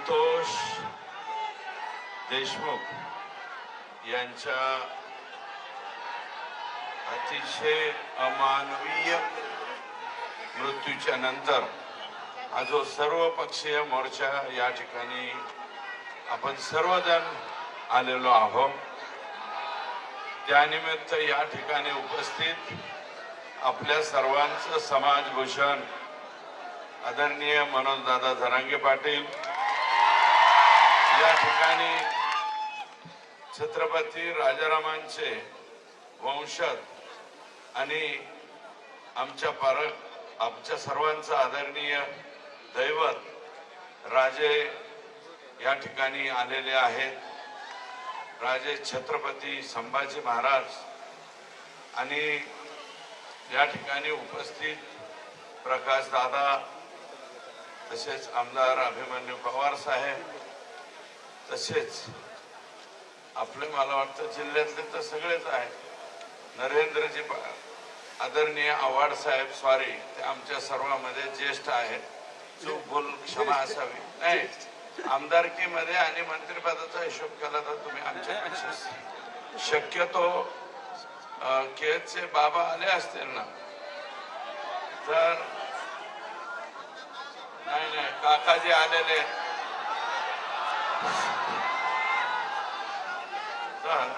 संतोष देशमुख यांच्या अतिशय अमानवीय मृत्यूच्या नंतर हा जो सर्वपक्षीय मोर्चा या ठिकाणी आपण सर्वजण आलेलो आहोत, त्यानिमित्त या ठिकाणी उपस्थित आपल्या सर्वांचं समाजभूषण आदरणीय मनोजदादा जरांगे पाटील, या ठिकाणी छत्रपती राजारामांचे वंशज आणि आमच्या सर्वांचं आदरणीय दैवत राजे या ठिकाणी आलेले आहेत. राजे छत्रपती संभाजी महाराज आणि या ठिकाणी उपस्थित प्रकाश दादा, तसेच आमदार अभिमन्यू पवार साहेब, तसेच आपले मला वाटतं जिल्ह्यातले तर सगळेच आहेत. नरेंद्रजी आदरणीय आव्हाड साहेब, सॉरी ते आमच्या सर्वांमध्ये ज्येष्ठ आहेत, चूक बोल क्षमा असावी. नाही, आमदारकीमध्ये आणि मंत्रिपदाचा हिशोब केला तर तुम्ही आमच्यापेक्षा शक्यतो केचे बाबा आले असतील ना, तर नाही काकाजी आलेले तर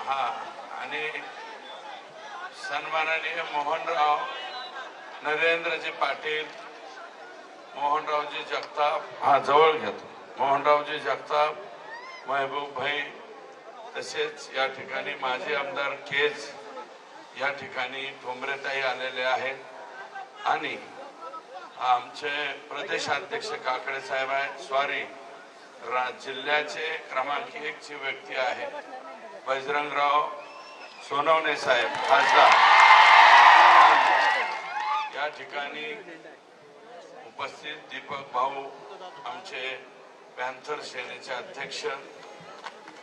हा, आणि सन्माननीय मोहनराव नरेंद्रजी पाटील, मोहनरावजी जगताप, हा जवळ घेतो, मोहनरावजी जगताप, महबूब भाई, तसेच या ठिकाणी माजी आमदार केज या ठिकाणी ठोंबरेताई आलेले आहेत आणि आमचे प्रदेशाध्यक्ष काकडे साहेब आहेत. सॉरी, जिल्ह्याचे क्रमांक 1 ची व्यक्ती आहे बजरंगराव सोनवणे साहेब खासदार, या ठिकाणी उपस्थित दीपक भाऊ आमचे पॅन्थर सेनेचे अध्यक्ष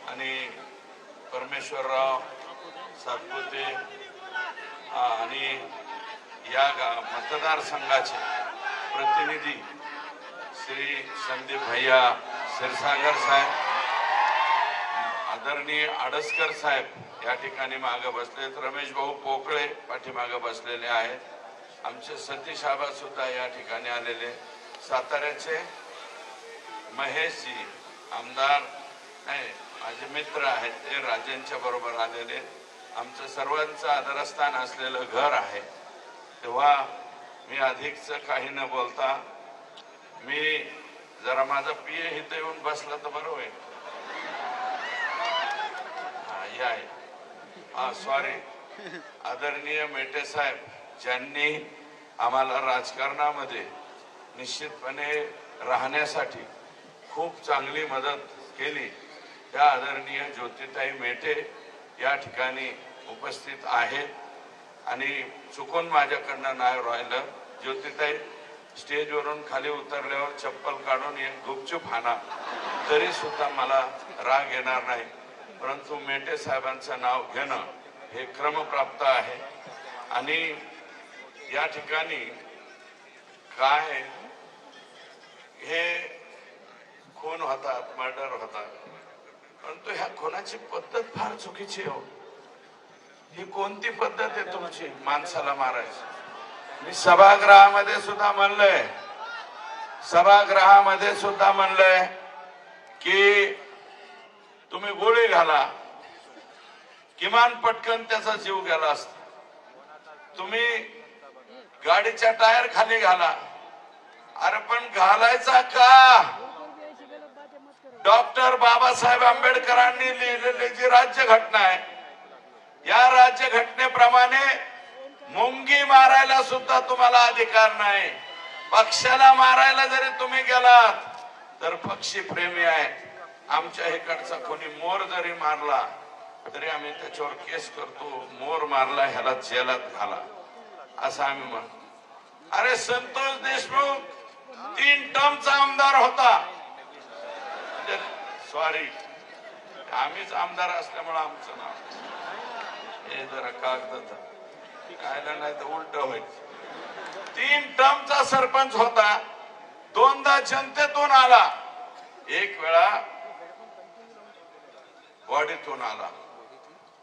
आणि परमेश्वरराव सातपुते आणि या मतदारसंघाचे प्रतिनिधी श्री संदीप भैया क्षीरसागर साहेब, आदरणीय आडसकर साहेब या ठिकाणी मागे बसलेत, रमेश भाऊ पोकळे पाठीमागे बसलेले आहेत, आमचे सतीश आबा सुद्धा या ठिकाणी आलेले, साताऱ्याचे महेशजी आमदार नाही माझे मित्र आहेत ते राजेंच्या बरोबर आलेले, आमचं सर्वांचं आदरस्थान असलेलं घर आहे. तेव्हा मी अधिकच काही न बोलता मी जरा माझा पीए इथे येऊन बसला तर बरं होईल. सॉरी, आदरणीय मेटे साहेब ज्यांनी आम्हाला राजकारणामध्ये निश्चितपणे राहण्यासाठी खूप चांगली मदत केली, त्या आदरणीय ज्योतिताई मेटे या ठिकाणी उपस्थित आहेत. आणि चुकून माझ्याकडनं नाही राहिलं, ज्योतिताई स्टेजवरून खाली उतरल्यावर चप्पल काढून एक गुपचूप हाना तरी सुद्धा मला राग येणार नाही, परंतु मेटे साहेबांचं नाव घेणं हे क्रमप्राप्त आहे. आणि या ठिकाणी काय हे खून होतात, मर्डर होतात, परंतु ह्या खुनाची पद्धत फार चुकीची हो. ही कोणती पद्धत आहे तुमची माणसाला मारायची? मी सभागृहामध्ये सुद्धा म्हणलंय की तुम्ही गोळी घाला, किमान पटकन त्याचा जीव गेला असता. तुम्ही गाडीच्या टायर खाली घाला, अरे पण घालायचा का? डॉक्टर बाबासाहेब आंबेडकरांनी लिहिलेली जी राज्यघटना आहे, या राज्यघटनेप्रमाणे मुंगी मारायला सुद्धा तुम्हाला अधिकार नाही. पक्षाला मारायला जरी तुम्ही गेलात तर पक्षी प्रेमी आहेत. आमच्या इकडचा कोणी मोर जरी मारला तरी आम्ही त्याच्यावर केस करतो, मोर मारला ह्याला जेलात घाला असं आम्ही म्हणतो. अरे संतोष देशमुख 3 टर्मचा आमदार होता, सॉरी आम्हीच आमदार असल्यामुळे आमचं नाव हे जरा कागद कायला नाही तर उलट होईल. 3 टर्मचा सरपंच होता दोनदा जनतेतून आला, एक वेळा बॉडीतून आला,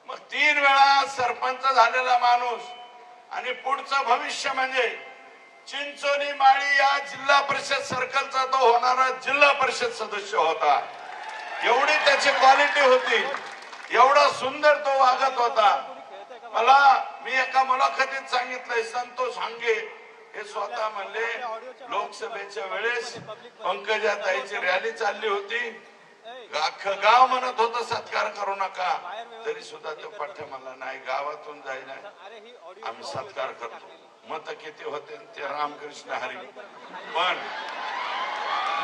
मग 3 वेळा सरपंच झालेला माणूस आणि पुढचं भविष्य म्हणजे चिंचोली माळी या जिल्हा परिषद सर्कलचा तो होणारा जिल्हा परिषद सदस्य होता. एवढी त्याची क्वालिटी होती, एवढा सुंदर तो वागत होता. मी एका मुलाखतीत सांगितलंय, संतोष हांगे हे स्वतः म्हणले, लोकसभेच्या वेळेस पंकजाताईची रॅली चालली होती, अख्खं गाव म्हणत होतं सत्कार करू नका, तरी सुद्धा तो पाठ्यामाला नाही, गावातून जाईना, आम्ही सत्कार करतो. मत किती होते ते रामकृष्ण हरी, पण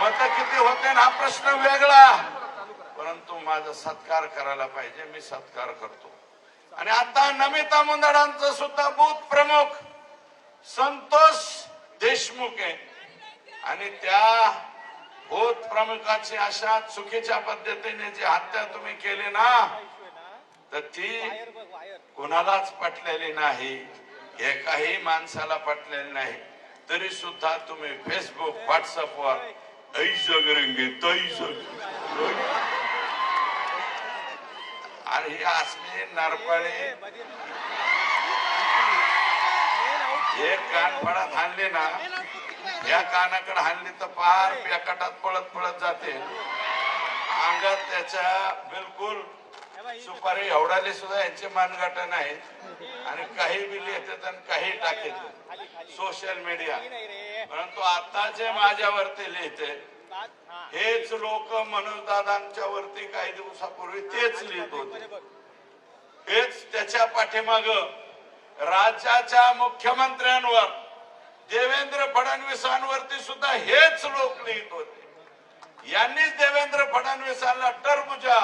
मत किती होते हा प्रश्न वेगळा, परंतु माझा सत्कार करायला पाहिजे, मी सत्कार करतो. आणि आता नमिता मुंदडांचं सुद्धा बूथ प्रमुख संतोष देशमुख आहे, आणि त्या बूथ प्रमुखाची अशा चुकीच्या पद्धतीने जी हत्या तुम्ही केली ना, तर ती कोणालाच पटलेली नाही, एकाही माणसाला पटलेली नाही. तरी सुद्धा तुम्ही फेसबुक व्हॉट्सअपवर ऐसा करेंगे तैसा, आणि हे असले नरपळे एक कानफडात हाणले ना, या कानाकडे हाणली तर पार पॅकटात पळत पळत जाते, अंगात त्याच्या बिलकुल सुपारी एवढाले सुद्धा यांचे मानगाट नाही, आणि काही बी लिहितात आणि काही टाकतात सोशल मीडिया. परंतु आता जे माझ्यावरती लिहिते हेच लोक मनोज दादांच्या वरती काही दिवसापूर्वी तेच लिहित होते, हेच त्याच्या पाठीमाग राज्याच्या मुख्यमंत्र्यांवर देवेंद्र फडणवीसांवरती सुद्धा हेच लोक लिहित होते. यांनीच देवेंद्र फडणवीसांना टरबुजा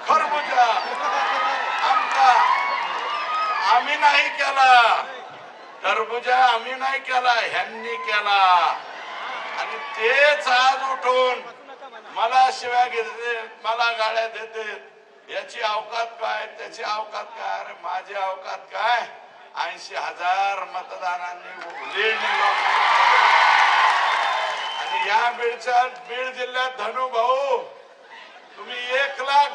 खरबुजा आमका आम्ही नाही केला, टरबुजा आम्ही नाही केला, ह्यांनी केला. आणि तेच आज उठून मला शिव्या घेते, मला गाळ्या देते, याची अवकात काय त्याची अवकात काय. अरे माझी अवकात काय, 80,000 मतदानांनी लीड आणि या बीड जिल्ह्यात धनु भाऊ तुम्ही 1 लाख